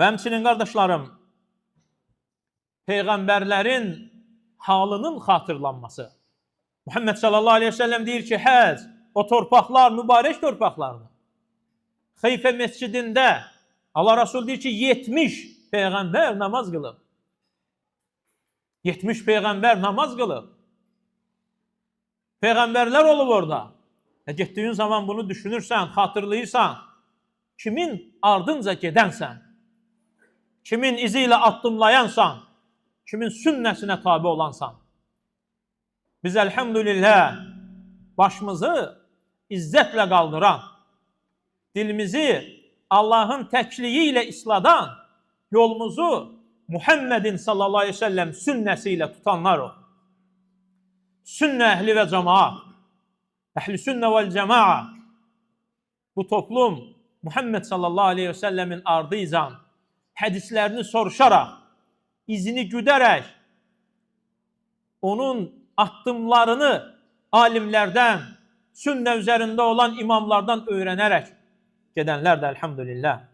Və həmçinin qardaşlarım, Peyğəmbərlərin halının xatırlanması. Muhammed sallallahu aleyhi ve sellem deyir ki, həc, o torpaqlar mübarək torpaqlardır. Xeyfə məscidində Allah Rasul deyir ki, 70 Peyğəmbər namaz qılıb. 70 Peyğəmbər namaz qılıb. Peyğəmbərlər olub orada. Getdiyin zaman bunu düşünürsən, xatırlayırsan, kimin ardınca gedənsən, kimin izi ilə addımlayansan, kimin sünnəsinə tabi olansan. Biz elhamdülillah başımızı izzətlə qaldıran, dilimizi Allahın təkliyi ilə isladan, yolumuzu Muhammedin sallallahu aleyhi ve sellem sünnəsi ilə tutanlar o. Sünnə əhli və cemaat, əhl-i sünnə vəl cemaat, bu toplum Muhammed sallallahu aleyhi ve sellemin ardıyla hədislərini soruşaraq, izini güdərək, onun addımlarını alimlərdən, sünnə üzərində olan imamlardan öyrənərək gedənlər də elhamdülillah.